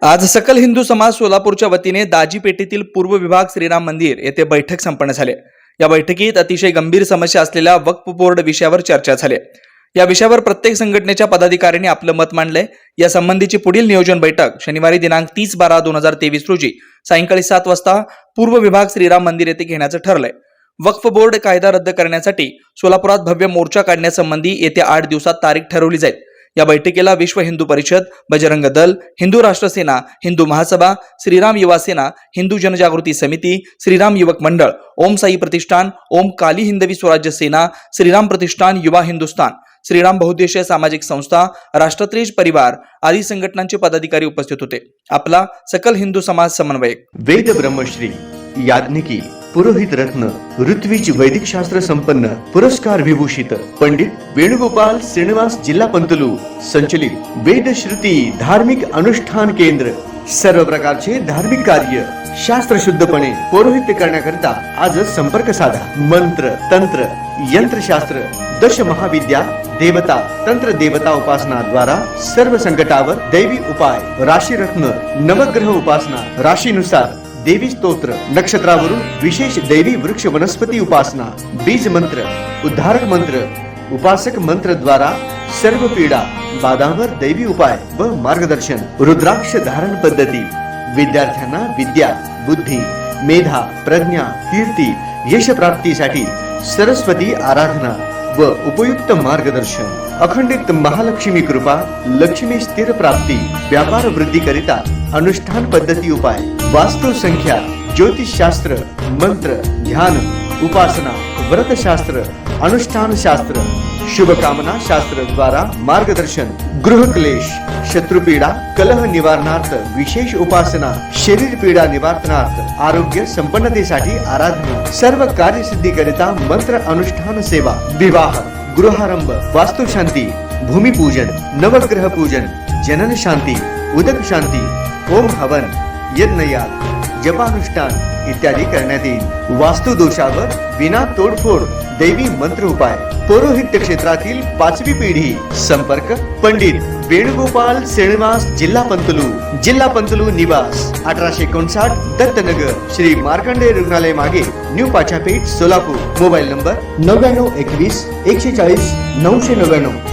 आज सकल हिंदू समाज सोलापूरच्या वतीने दाजी पेठेतील पूर्व विभाग श्रीराम मंदिर येथे बैठक संपन्न झाली। या बैठकीत अतिशय गंभीर समस्या असलेल्या वक्फ बोर्ड विषयावर चर्चा झाली। या विषयावर प्रत्येक संघटनेच्या पदाधिकाऱ्यांनी आपलं मत मांडले। या संबंधीची पुढील नियोजन बैठक शनिवारी दिनांक 30/12/2023 रोजी सायंकाळी 7 वाजता पूर्व विभाग श्रीराम मंदिर येथे घेण्याचं ठरलंय। वक्फ बोर्ड कायदा रद्द करण्यासाठी सोलापुरात भव्य मोर्चा काढण्यासंबंधी येत्या 8 दिवसात तारीख ठरवली जाईल। या बैठकीला विश्व हिंदू परिषद, बजरंग दल, हिंदू राष्ट्र सेना, हिंदू महासभा, श्रीराम युवा सेना, हिंदू जनजागृती समिती, श्रीराम युवक मंडळ, ओम साई प्रतिष्ठान, ओम काली हिंदवी स्वराज्य सेना, श्रीराम प्रतिष्ठान, युवा हिंदुस्तान, श्रीराम बहुद्देशीय सामाजिक संस्था, राष्ट्रत्रेज परिवार आदी संघटनांचे पदाधिकारी उपस्थित होते। आपला सकल हिंदू समाज समन्वयक वेद ब्रह्मश्री याज्ञिकी पुरोहित रत्न ऋत्विज वैदिक शास्त्र संपन्न पुरस्कार विभूषित पंडित वेणुगोपाल श्रीनिवास जिल्हा पंतलू संचलित वेद श्रुती धार्मिक अनुष्ठान केंद्र सर्व प्रकारचे धार्मिक कार्य शास्त्र शुद्धपणे पौरोहित्य करण्याकरिता आजच संपर्क साधा। मंत्र तंत्र यंत्रशास्त्र दश महाविद्या देवता तंत्र देवता उपासना द्वारा सर्व संकटावर दैवी उपाय, राशी रत्न नवग्रह उपासना, राशीनुसार देवी स्तोत्र, नक्षत्रावरून विशेष दैवी वृक्ष वनस्पती उपासना, बीज मंत्र, उद्धारक मंत्र, उपासक मंत्र द्वारा सर्व पीडा बाधांवर दैवी उपाय व मार्गदर्शन, रुद्राक्ष धारण पद्धती, विद्यार्थ्यांना विद्या बुद्धी मेधा प्रज्ञा कीर्ती यश प्राप्तीसाठी सरस्वती आराधना व उपयुक्त मार्गदर्शन, अखंडित महालक्ष्मी कृपा, लक्ष्मी स्थिर प्राप्ती, व्यापार वृद्धी करिता अनुष्ठान पद्धती उपाय, वास्तु संख्या, ज्योतिष शास्त्र, मंत्र ध्यान उपासना, व्रत शास्त्र, अनुष्ठान शास्त्र, शुभकामना शास्त्र द्वारा मार्गदर्शन, गृह क्लेश, शत्रुपीडा कलह निवारणार्थ विशेष उपासना, शरीर पीडा निवारणार्थ आरोग्य संपन्नतेसाठी आराधना, सर्व कार्यसिद्धी करिता मंत्र अनुष्ठान सेवा, विवाह गृहारंभ, वास्तुशांती, भूमिपूजन, नवग्रह पूजन, जनन शांती, उदक शांती, ओम हवन, यज्ञयाग, जपानुष्ठान इत्यादी करण्यात येईल। वास्तु दोषावर विना तोडफोड दैवी मंत्र उपाय, पौरोहित्य क्षेत्रातील 5वी पिढी। संपर्क पंडित वेणुगोपाल श्रीनिवास जिल्हा पंतलू निवास 1859 दत्तनगर श्री मार्कंडेय रुग्णालय मागे new Pachhapeth Solapur. Mobile number 9921 140 999।